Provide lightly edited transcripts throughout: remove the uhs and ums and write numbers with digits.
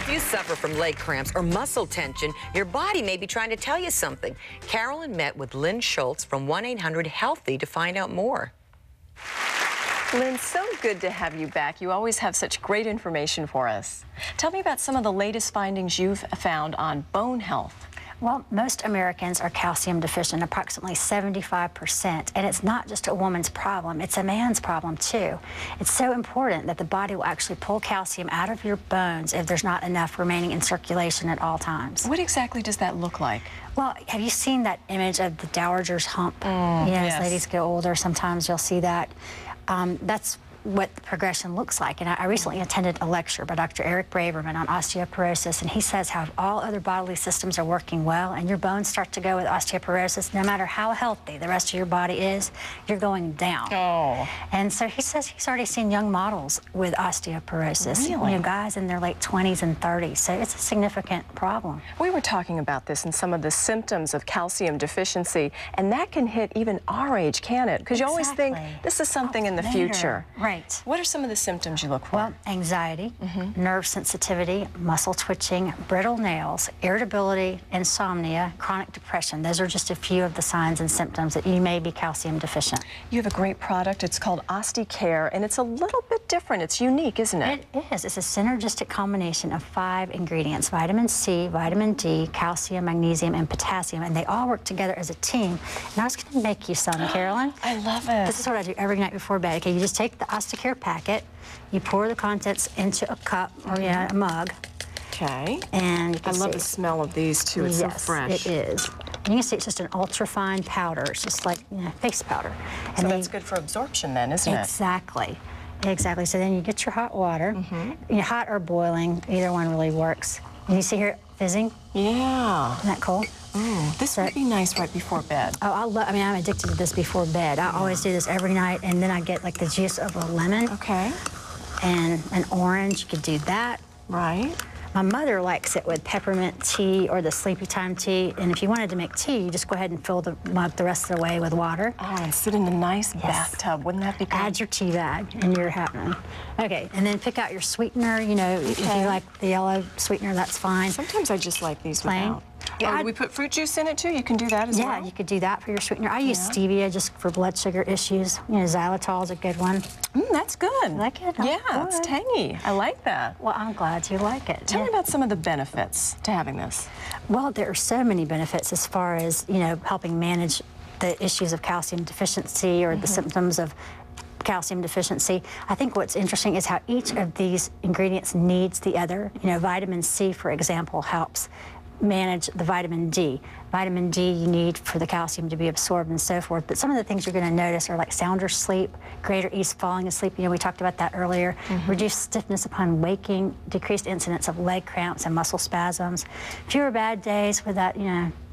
if you suffer from leg cramps or muscle tension, your body may be trying to tell you something. Carolyn met with Lynn Schultz from 1-800-HEALTHY to find out more. Lynn, so good to have you back. You always have such great information for us. Tell me about some of the latest findings you've found on bone health. Well, most Americans are calcium deficient, approximately 75%, and it's not just a woman's problem, it's a man's problem too. It's so important that the body will actually pull calcium out of your bones if there's not enough remaining in circulation at all times. What exactly does that look like? Well, have you seen that image of the dowager's hump? As ladies get older, sometimes you'll see that. That's what the progression looks like. And I recently attended a lecture by Dr. Eric Braverman on osteoporosis, and he says how all other bodily systems are working well and your bones start to go with osteoporosis, no matter how healthy the rest of your body is, you're going down. Oh. And so he says he's already seen young models with osteoporosis, Really? Guys in their late 20s and 30s, so it's a significant problem. We were talking about this and some of the symptoms of calcium deficiency, and that can hit even our age, can it? Because you always think this is something in the future. Right. What are some of the symptoms you look for? Well, anxiety, nerve sensitivity, muscle twitching, brittle nails, irritability, insomnia, chronic depression. Those are just a few of the signs and symptoms that you may be calcium deficient. You have a great product. It's called Osticare, and it's a little bit different. It's unique, isn't it? It is. It's a synergistic combination of 5 ingredients: vitamin C, vitamin D, calcium, magnesium, and potassium, and they all work together as a team. And I was going to make you some, Carolyn. I love it. This is what I do every night before bed. Okay, you just take the Osticare packet, you pour the contents into a cup or a mug. Okay. And you can I love the smell of these too. It's so fresh. It is. And you can see it's just an ultra-fine powder. It's just like face powder. And so that's good for absorption then, isn't it? Exactly. Exactly. So then you get your hot water. Hot or boiling, either one really works. And you see here fizzing? Yeah. Isn't that cool? This would be nice right before bed. Oh, I'm addicted to this before bed. I always do this every night, and then I get like the juice of a lemon. Okay. And an orange. You could do that. Right. My mother likes it with peppermint tea or the sleepy time tea. And if you wanted to make tea, you just go ahead and fill the mug the rest of the way with water. Oh, and sit in a nice bathtub. Wouldn't that be good? Add your tea bag, and you're happening. Okay, and then pick out your sweetener. If you like the yellow sweetener, that's fine. Sometimes I just like these Plain. without. Yeah, do we put fruit juice in it too? You can do that as well? Yeah, you could do that for your sweetener. I use stevia just for blood sugar issues. Xylitol is a good one. That's good. Like it? Yeah, it's tangy. I like that. Well, I'm glad you like it. Tell me about some of the benefits to having this. Well, there are so many benefits as far as, helping manage the issues of calcium deficiency or the symptoms of calcium deficiency. I think what's interesting is how each of these ingredients needs the other. Vitamin C, for example, helps manage the vitamin D. Vitamin D you need for the calcium to be absorbed and so forth. But some of the things you're going to notice are like sounder sleep, greater ease falling asleep. We talked about that earlier. Reduced stiffness upon waking, decreased incidence of leg cramps and muscle spasms, fewer bad days with that,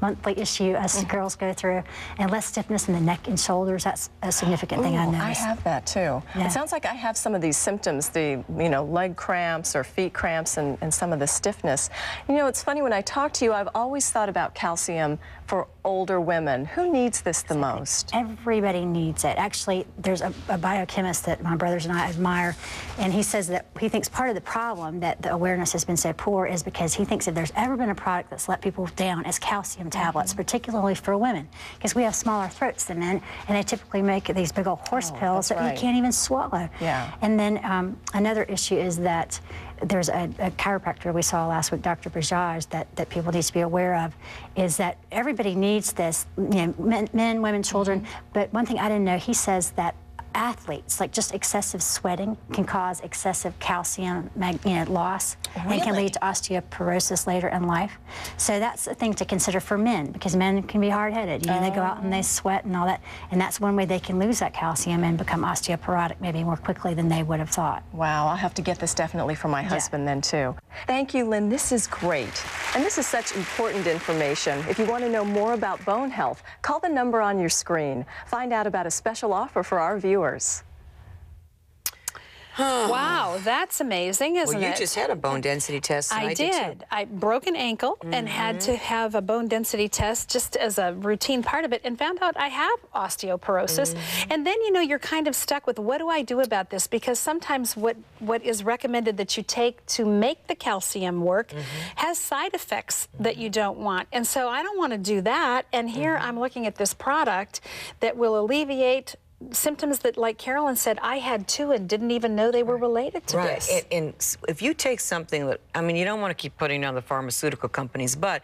monthly issue us girls go through, and less stiffness in the neck and shoulders. That's a significant thing I noticed. I have that too. Yeah. It sounds like I have some of these symptoms, the leg cramps or feet cramps and some of the stiffness. It's funny, when I talk to you, I've always thought about calcium for older women. Who needs this the most? Everybody needs it. Actually, there's a biochemist that my brothers and I admire, and he says that he thinks part of the problem that the awareness has been so poor is because he thinks if there's ever been a product that's let people down, it's calcium tablets, particularly for women, because we have smaller throats than men, and they typically make these big old horse pills that you can't even swallow. Yeah. And then another issue is that there's a chiropractor we saw last week, Dr. Bajaj, that people need to be aware of, is that everybody needs this, men, women, children. But one thing I didn't know, he says that athletes, like just excessive sweating can cause excessive calcium loss and can lead to osteoporosis later in life. So that's a thing to consider for men, because men can be hard-headed. They go out and they sweat and all that, and that's one way they can lose that calcium and become osteoporotic maybe more quickly than they would have thought. Wow, I'll have to get this definitely for my husband then too. Thank you, Lynn. This is great. And this is such important information. If you want to know more about bone health, call the number on your screen. Find out about a special offer for our viewers. Wow, that's amazing, isn't it? Well, you just had a bone density test. And I did. I broke an ankle and had to have a bone density test just as a routine part of it, and found out I have osteoporosis. And then, you know, you're kind of stuck with, what do I do about this? Because sometimes what is recommended that you take to make the calcium work has side effects that you don't want. And so I don't want to do that. And here I'm looking at this product that will alleviate symptoms that, like Carolyn said, I had too and didn't even know they were related to this. And if you take something that, I mean, you don't want to keep putting on the pharmaceutical companies, but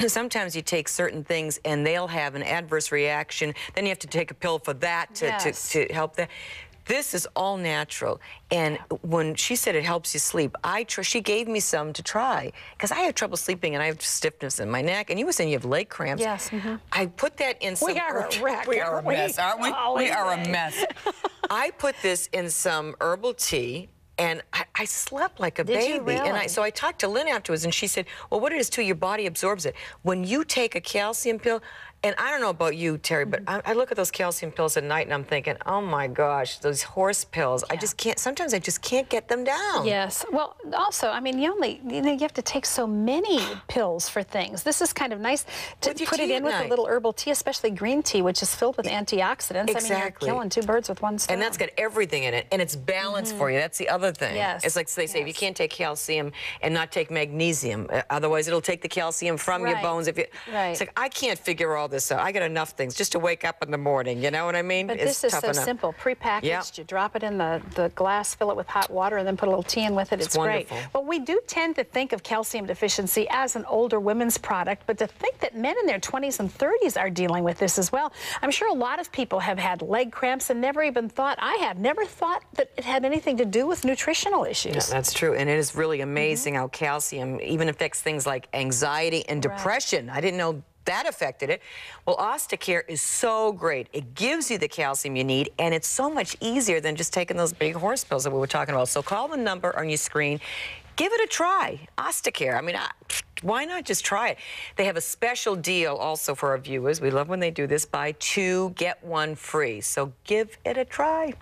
sometimes you take certain things and they'll have an adverse reaction. Then you have to take a pill for that to help that. This is all natural. And when she said it helps you sleep, she gave me some to try because I have trouble sleeping and I have stiffness in my neck. And you were saying you have leg cramps. Yes. I put that in some... We are a wreck, We are a mess, aren't we? Oh, we are a mess. I put this in some herbal tea. And I slept like a baby. Did you really? And so I talked to Lynn afterwards, and she said, well, what it is, too, your body absorbs it. When you take a calcium pill, and I don't know about you, Terry, but I look at those calcium pills at night, and I'm thinking, oh, my gosh, those horse pills. I just can't, sometimes I just can't get them down. Yes. Well, also, I mean, you have to take so many pills for things. This is kind of nice to put it in with a little herbal tea, especially green tea, which is filled with antioxidants. Exactly. I mean, you're killing two birds with one stone. And that's got everything in it, and it's balanced for you. That's the other thing. Yes. It's like they say, if you can't take calcium and not take magnesium, otherwise it'll take the calcium from your bones. If you, It's like, I can't figure all this out. I got enough things just to wake up in the morning, you know what I mean? But this is so simple, prepackaged. You drop it in the glass, fill it with hot water, and then put a little tea in with it. It's great. But we do tend to think of calcium deficiency as an older women's product, but to think that men in their 20s and 30s are dealing with this as well. I'm sure a lot of people have had leg cramps and never even thought, never thought that it had anything to do with nutritional issues. Yeah, that's true, and it is really amazing how calcium even affects things like anxiety and depression. I didn't know that affected it. Well, Osticare is so great. It gives you the calcium you need, and it's so much easier than just taking those big horse pills that we were talking about. So call the number on your screen. Give it a try. Osticare. I mean, why not just try it? They have a special deal also for our viewers. We love when they do this. Buy 2, get 1 free. So give it a try.